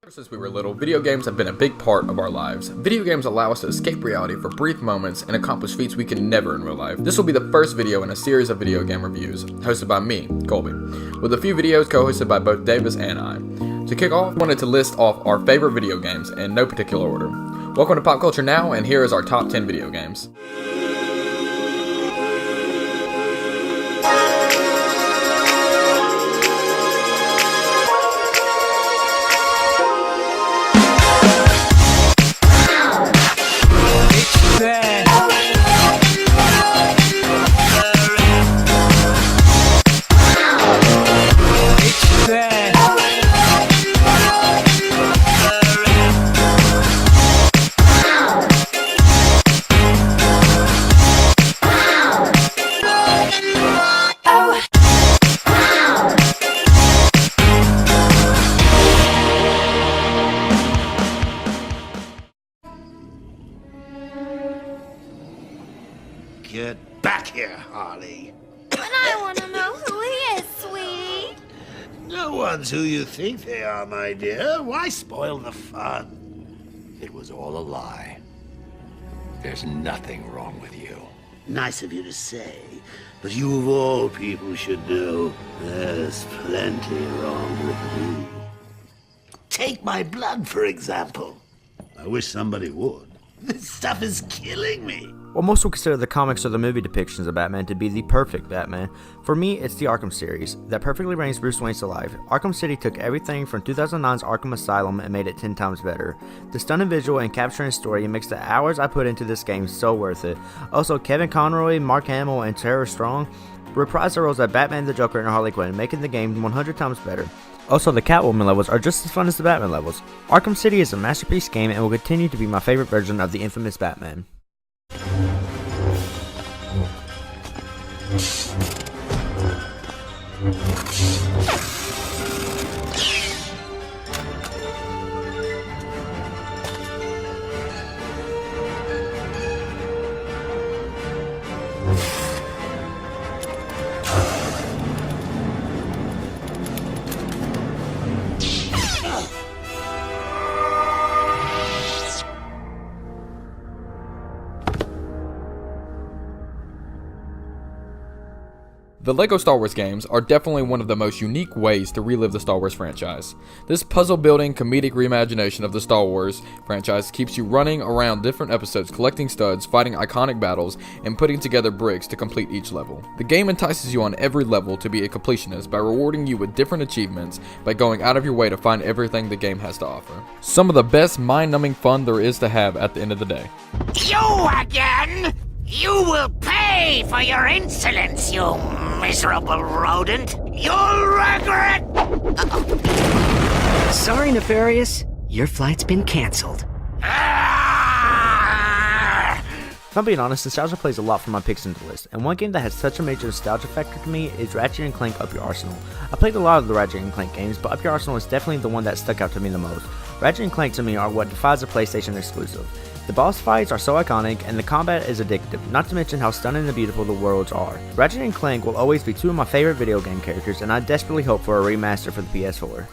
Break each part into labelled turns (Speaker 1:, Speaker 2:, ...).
Speaker 1: Ever since we were little, video games have been a big part of our lives. Video games allow us to escape reality for brief moments and accomplish feats we can never in real life. This will be the first video in a series of video game reviews, hosted by me, Colby, with a few videos co-hosted by both Davis and I. To kick off, I wanted to list off our favorite video games in no particular order. Welcome to Pop Culture Now, and here is our top 10 video games.
Speaker 2: Get back here, Harley.
Speaker 3: But I want to know who he is, sweetie.
Speaker 2: No one's who you think they are, my dear. Why spoil the fun?
Speaker 4: It was all a lie. There's nothing wrong with you.
Speaker 2: Nice of you to say, but you of all people should know there's plenty wrong with me. Take my blood, for example. I wish somebody would. This stuff is killing me.
Speaker 5: While most will consider the comics or the movie depictions of Batman to be the perfect Batman, for me it's the Arkham series that perfectly brings Bruce Wayne to life. Arkham City took everything from 2009's Arkham Asylum and made it 10 times better. The stunning visual and capturing story makes the hours I put into this game so worth it. Also, Kevin Conroy, Mark Hamill, and Tara Strong reprised their roles as Batman, the Joker, and Harley Quinn, making the game 100 times better. Also, the Catwoman levels are just as fun as the Batman levels. Arkham City is a masterpiece game and will continue to be my favorite version of the infamous Batman.
Speaker 1: The LEGO Star Wars games are definitely one of the most unique ways to relive the Star Wars franchise. This puzzle-building, comedic reimagination of the Star Wars franchise keeps you running around different episodes, collecting studs, fighting iconic battles, and putting together bricks to complete each level. The game entices you on every level to be a completionist by rewarding you with different achievements by going out of your way to find everything the game has to offer. Some of the best mind-numbing fun there is to have at the end of the day.
Speaker 6: You again? You will pay for your insolence, you miserable rodent. You'll regret.
Speaker 7: Sorry, Nefarious. Your flight's been canceled.
Speaker 5: If I'm being honest, nostalgia plays a lot for my picks in the list, and one game that has such a major nostalgia factor to me is Ratchet & Clank Up Your Arsenal. I played a lot of the Ratchet & Clank games, but Up Your Arsenal is definitely the one that stuck out to me the most. Ratchet & Clank to me are what defines a PlayStation exclusive. The boss fights are so iconic, and the combat is addictive, not to mention how stunning and beautiful the worlds are. Ratchet & Clank will always be two of my favorite video game characters, and I desperately hope for a remaster for the PS4.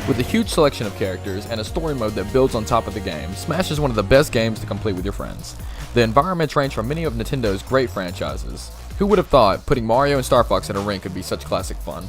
Speaker 1: With a huge selection of characters and a story mode that builds on top of the game, Smash is one of the best games to complete with your friends. The environments range from many of Nintendo's great franchises. Who would have thought putting Mario and Star Fox in a ring could be such classic fun?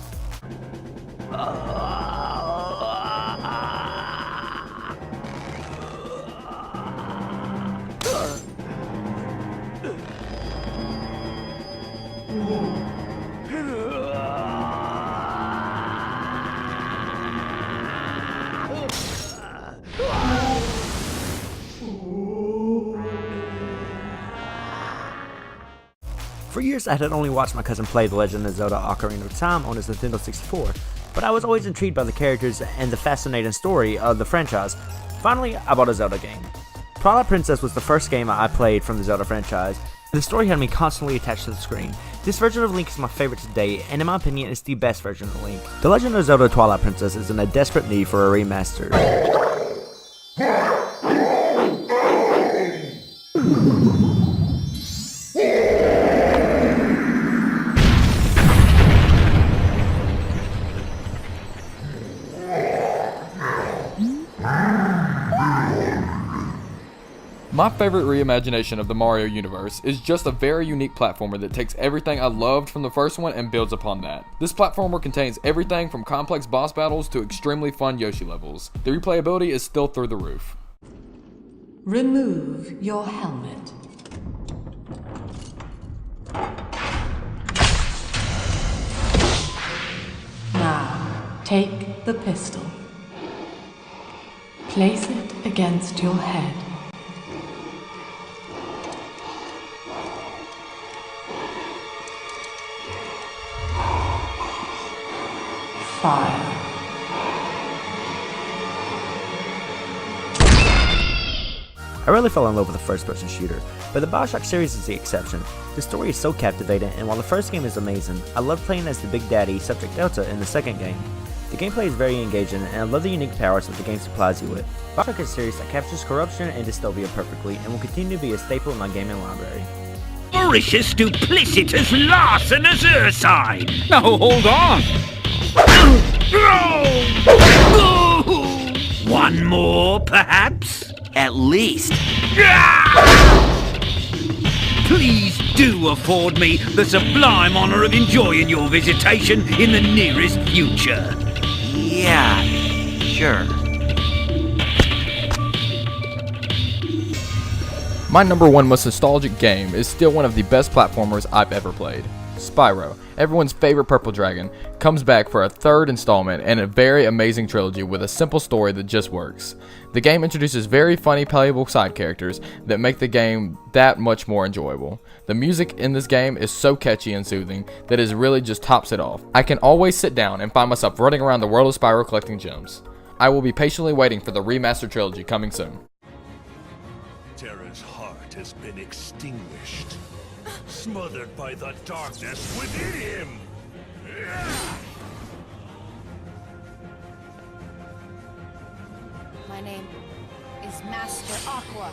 Speaker 5: For years I had only watched my cousin play The Legend of Zelda Ocarina of Time on his Nintendo 64, but I was always intrigued by the characters and the fascinating story of the franchise. Finally, I bought a Zelda game. Twilight Princess was the first game I played from the Zelda franchise. The story had me constantly attached to the screen. This version of Link is my favorite to date, and in my opinion, it's the best version of Link. The Legend of Zelda Twilight Princess is in a desperate need for a remaster.
Speaker 1: My favorite reimagination of the Mario universe is just a very unique platformer that takes everything I loved from the first one and builds upon that. This platformer contains everything from complex boss battles to extremely fun Yoshi levels. The replayability is still through the roof.
Speaker 8: Remove your helmet. Now, take the pistol. Place it against your head. Fire.
Speaker 5: I really fell in love with the first-person shooter, but the Bioshock series is the exception. The story is so captivating, and while the first game is amazing, I love playing as the Big Daddy, Subject Delta, in the second game. The gameplay is very engaging, and I love the unique powers that the game supplies you with. Bioshock is a series that captures corruption and dystopia perfectly, and will continue to be a staple in my gaming library.
Speaker 6: Mauritius duplicitous larcenous ursine!
Speaker 4: Now hold on!
Speaker 6: One more, perhaps?
Speaker 2: At least.
Speaker 6: Please do afford me the sublime honor of enjoying your visitation in the nearest future.
Speaker 2: Yeah, sure.
Speaker 1: My number one most nostalgic game is still one of the best platformers I've ever played. Spyro, everyone's favorite purple dragon, comes back for a third installment and a very amazing trilogy with a simple story that just works. The game introduces very funny, playable side characters that make the game that much more enjoyable. The music in this game is so catchy and soothing that it really just tops it off. I can always sit down and find myself running around the world of Spyro collecting gems. I will be patiently waiting for the remastered trilogy coming soon.
Speaker 9: Terra's heart has been extinguished, smothered by the darkness within him.
Speaker 3: My name is Master Aqua.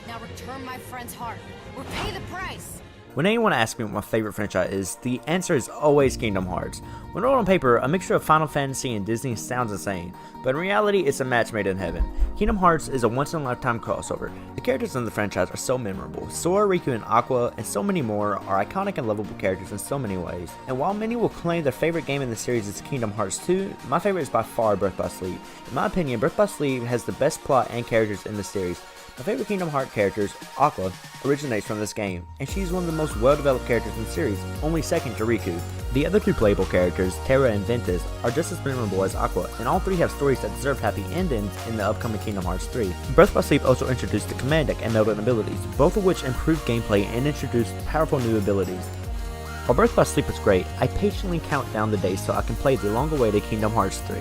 Speaker 3: Now return my friend's heart, or pay the price.
Speaker 5: When anyone asks me what my favorite franchise is, the answer is always Kingdom Hearts. When rolled on paper, a mixture of Final Fantasy and Disney sounds insane, but in reality, it's a match made in heaven. Kingdom Hearts is a once-in-a-lifetime crossover. The characters in the franchise are so memorable. Sora, Riku, and Aqua, and so many more, are iconic and lovable characters in so many ways. And while many will claim their favorite game in the series is Kingdom Hearts 2, my favorite is by far Birth by Sleep. In my opinion, Birth by Sleep has the best plot and characters in the series. My favorite Kingdom Hearts character, Aqua, originates from this game, and she's one of the most well-developed characters in the series, only second to Riku. The other two playable characters, Terra and Ventus, are just as memorable as Aqua, and all three have stories that deserve happy endings in the upcoming Kingdom Hearts 3. Birth by Sleep also introduced the Command Deck and Meldon abilities, both of which improved gameplay and introduced powerful new abilities. While Birth by Sleep was great, I patiently count down the days so I can play the long-awaited Kingdom Hearts 3.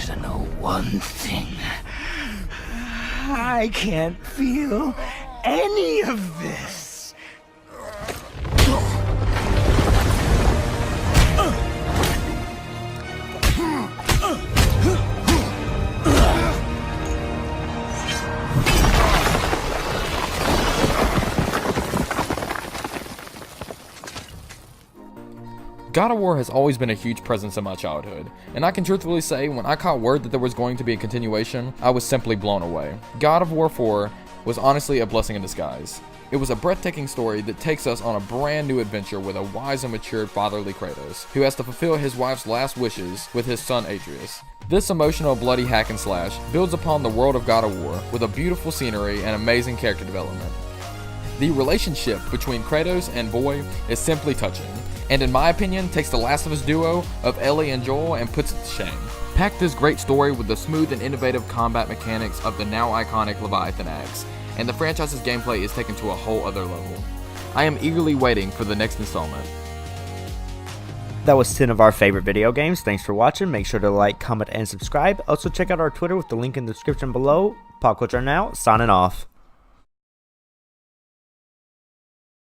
Speaker 2: you to know one thing. I can't feel any of this.
Speaker 1: God of War has always been a huge presence in my childhood, and I can truthfully say when I caught word that there was going to be a continuation, I was simply blown away. God of War 4 was honestly a blessing in disguise. It was a breathtaking story that takes us on a brand new adventure with a wise and matured fatherly Kratos, who has to fulfill his wife's last wishes with his son Atreus. This emotional, bloody hack and slash builds upon the world of God of War with a beautiful scenery and amazing character development. The relationship between Kratos and Boy is simply touching, and in my opinion takes the Last of Us duo of Ellie and Joel and puts it to shame. Pack this great story with the smooth and innovative combat mechanics of the now iconic Leviathan axe, and the franchise's gameplay is taken to a whole other level. I am eagerly waiting for the next installment.
Speaker 5: That was 10 of our favorite video games. Thanks for watching. Make sure to like, comment, and subscribe. Also check out our Twitter with the link in the description below. Pop Culture Now, signing off.